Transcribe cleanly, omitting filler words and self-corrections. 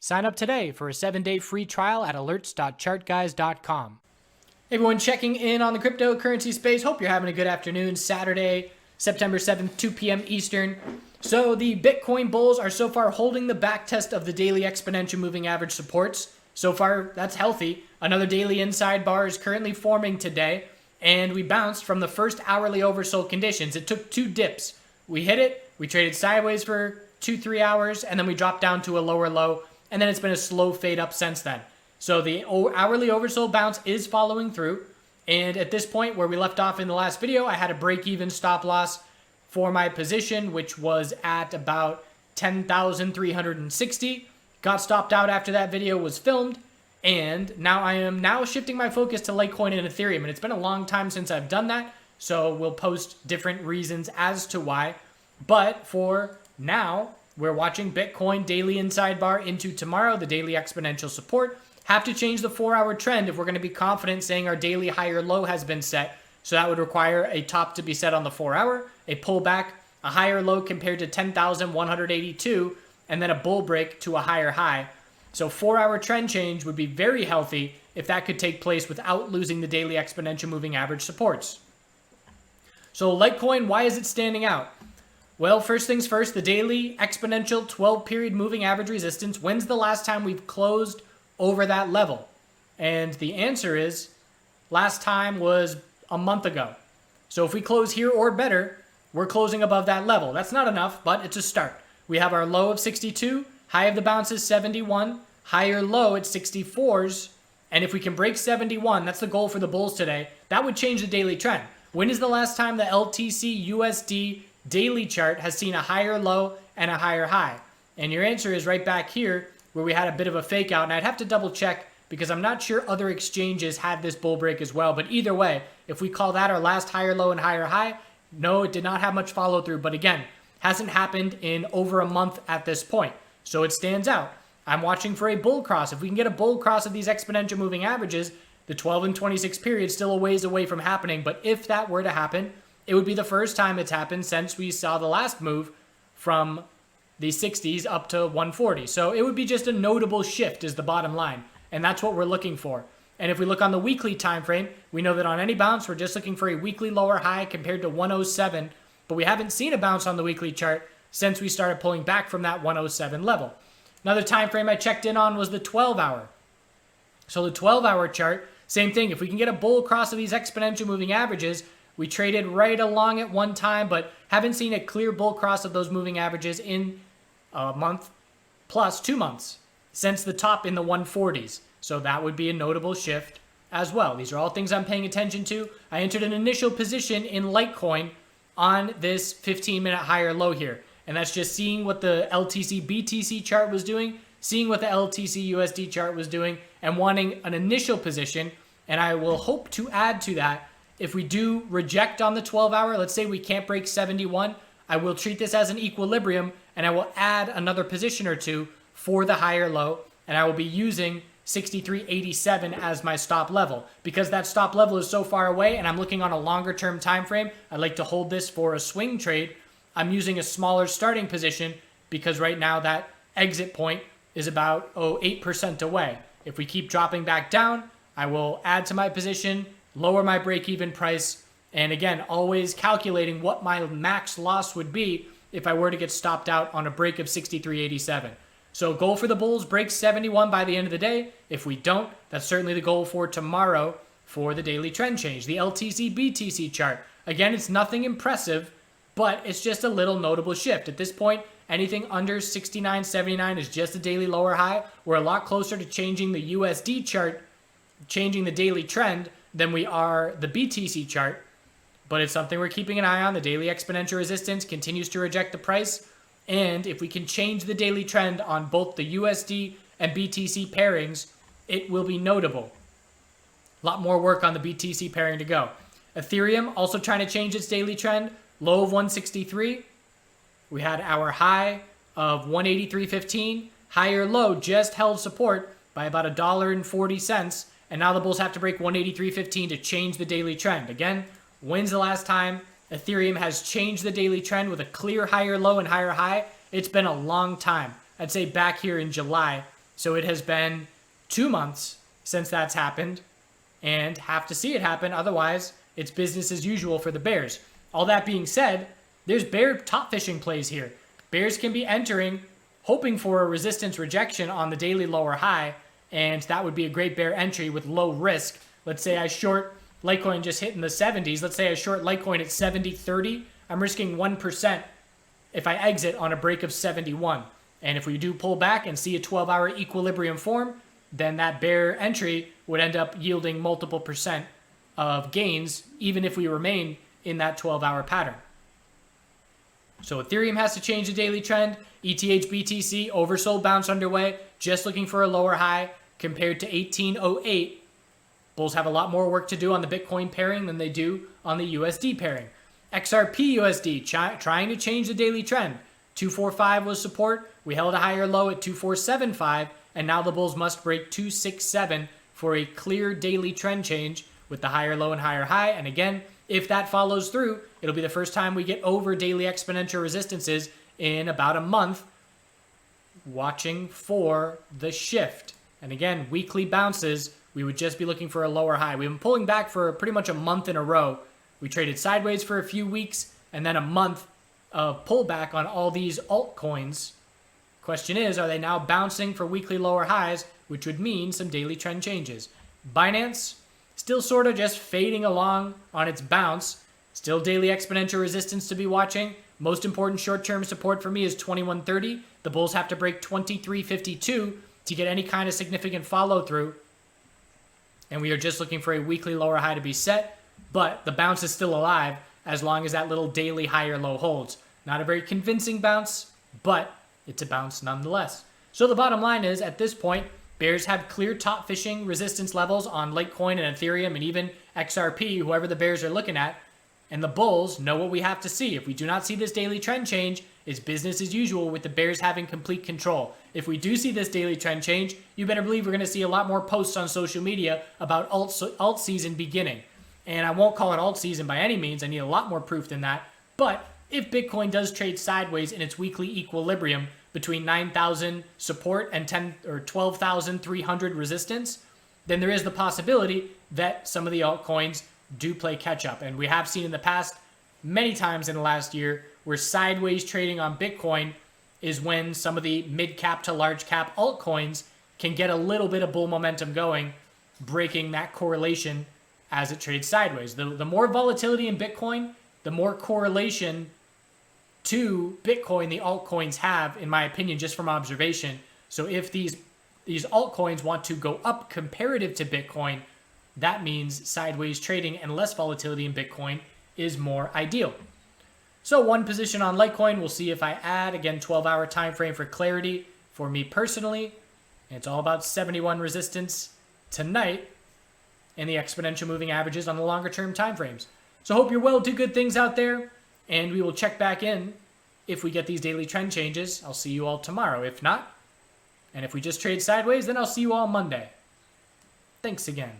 Sign up today for a 7-day free trial at alerts.chartguys.com. Everyone checking in on the cryptocurrency space. Hope you're having a good afternoon. Saturday, September 7th, 2 p.m. Eastern. So the Bitcoin bulls are so far holding the back test of the daily exponential moving average supports. So far, that's healthy. Another daily inside bar is currently forming today, and we bounced from the first hourly oversold conditions. It took 2 dips. We hit it, we traded sideways for 2-3 hours, and then we dropped down to a lower low, and then it's been a slow fade up since then. So the hourly oversold bounce is following through, and at this point where we left off in the last video, I had a break-even stop loss for my position, which was at about 10,360. Got stopped out after that video was filmed, and now I am shifting my focus to Litecoin and Ethereum, and it's been a long time since I've done that, so we'll post different reasons as to why. But for now, we're watching Bitcoin daily inside bar into tomorrow, the daily exponential support. Have to change the 4-hour trend if we're going to be confident saying our daily higher low has been set. So that would require a top to be set on the 4-hour, a pullback, a higher low compared to 10,182, and then a bull break to a higher high. So 4-hour trend change would be very healthy if that could take place without losing the daily exponential moving average supports. So Litecoin, why is it standing out? Well, first things first, the daily exponential 12-period moving average resistance. When's the last time we've closed over that level? And the answer is last time was a month ago. So if we close here or better, we're closing above that level. That's not enough, but it's a start. We have our low of 62, high of the bounce is 71, higher low at 64s, and if we can break 71, that's the goal for the bulls today, that would change the daily trend. When is the last time the LTC USD daily chart has seen a higher low and a higher high? And your answer is right back here where we had a bit of a fake out, and I'd have to double check because I'm not sure other exchanges had this bull break as well. But either way, if we call that our last higher low and higher high, no, it did not have much follow through. But again, hasn't happened in over a month at this point. So it stands out. I'm watching for a bull cross. If we can get a bull cross of these exponential moving averages, the 12 and 26 period still a ways away from happening. But if that were to happen, it would be the first time it's happened since we saw the last move from the 60s up to 140. So it would be just a notable shift is the bottom line. And that's what we're looking for. And if we look on the weekly time frame, we know that on any bounce, we're just looking for a weekly lower high compared to 107. But we haven't seen a bounce on the weekly chart since we started pulling back from that 107 level. Another time frame I checked in on was the 12-hour. So the 12-hour chart, same thing. If we can get a bull cross of these exponential moving averages, we traded right along at one time, but haven't seen a clear bull cross of those moving averages in a month plus 2 months since the top in the 140s. So that would be a notable shift as well. These are all things I'm paying attention to. I entered an initial position in Litecoin on this 15-minute higher low here. And that's just seeing what the LTC BTC chart was doing, seeing what the LTC USD chart was doing, and wanting an initial position. And I will hope to add to that. If we do reject on the 12-hour, let's say we can't break 71, I will treat this as an equilibrium, and I will add another position or two for the higher low, and I will be using 63.87 as my stop level. Because that stop level is so far away, and I'm looking on a longer-term time frame, I'd like to hold this for a swing trade. I'm using a smaller starting position because right now that exit point is about 8% away. If we keep dropping back down, I will add to my position, lower my break-even price, and again, always calculating what my max loss would be if I were to get stopped out on a break of 63.87. So goal for the bulls, break 71 by the end of the day. If we don't, that's certainly the goal for tomorrow for the daily trend change. The LTC BTC chart. Again, it's nothing impressive, but it's just a little notable shift. At this point, anything under 69.79 is just a daily lower high. We're a lot closer to changing the USD chart, changing the daily trend, than we are the BTC chart. But it's something we're keeping an eye on. The daily exponential resistance continues to reject the price. And if we can change the daily trend on both the USD and BTC pairings, it will be notable. A lot more work on the BTC pairing to go. Ethereum also trying to change its daily trend. Low of 163. We had our high of 183.15. Higher low just held support by about $1.40. And now the bulls have to break 183.15 to change the daily trend. Again, when's the last time Ethereum has changed the daily trend with a clear higher low and higher high? It's been a long time. I'd say back here in July So it has been 2 months since that's happened, and have to see it happen. Otherwise, it's business as usual for the bears. All that being said, there's bear top fishing plays here. Bears can be entering, hoping for a resistance rejection on the daily lower high, and that would be a great bear entry with low risk. Let's say I short Litecoin just hitting the 70s. Let's say I short Litecoin at 70.30. I'm risking 1% if I exit on a break of 71. And if we do pull back and see a 12-hour equilibrium form, then that bear entry would end up yielding multiple percent of gains, even if we remain in that 12-hour pattern. So Ethereum has to change the daily trend. ETH BTC oversold bounce underway, just looking for a lower high compared to 1808. Bulls have a lot more work to do on the Bitcoin pairing than they do on the USD pairing. XRP USD trying to change the daily trend. 245 was support. We held a higher low at 2475, and now the bulls must break 267 for a clear daily trend change with the higher low and higher high. And again, if that follows through, it'll be the first time we get over daily exponential resistances in about a month. Watching for the shift. And again, weekly bounces, we would just be looking for a lower high. We've been pulling back for pretty much a month in a row. We traded sideways for a few weeks and then a month of pullback on all these altcoins. Question is, are they now bouncing for weekly lower highs, which would mean some daily trend changes? Binance, still sort of just fading along on its bounce. Still daily exponential resistance to be watching. Most important short-term support for me is 2130. The bulls have to break 2352 to get any kind of significant follow-through. And we are just looking for a weekly lower high to be set. But the bounce is still alive as long as that little daily higher low holds. Not a very convincing bounce, but it's a bounce nonetheless. So the bottom line is, at this point, bears have clear top fishing resistance levels on Litecoin and Ethereum and even XRP, whoever the bears are looking at. And the bulls know what we have to see. If we do not see this daily trend change, it's business as usual with the bears having complete control. If we do see this daily trend change, you better believe we're going to see a lot more posts on social media about alt season beginning. And I won't call it alt season by any means. I need a lot more proof than that. But if Bitcoin does trade sideways in its weekly equilibrium between 9,000 support and 12,300 resistance, then there is the possibility that some of the altcoins do play catch up. And we have seen in the past many times in the last year where sideways trading on Bitcoin is when some of the mid cap to large cap altcoins can get a little bit of bull momentum going, breaking that correlation as it trades sideways. The more volatility in Bitcoin, the more correlation to Bitcoin the altcoins have, in my opinion, just from observation. So if these altcoins want to go up comparative to Bitcoin, that means sideways trading and less volatility in Bitcoin is more ideal. So one position on Litecoin, we'll see if I add, again, 12-hour time frame for clarity for me personally. And it's all about 71 resistance tonight and the exponential moving averages on the longer term time frames. So hope you're well, do good things out there, and we will check back in if we get these daily trend changes. I'll see you all tomorrow. If not, and if we just trade sideways, then I'll see you all Monday. Thanks again.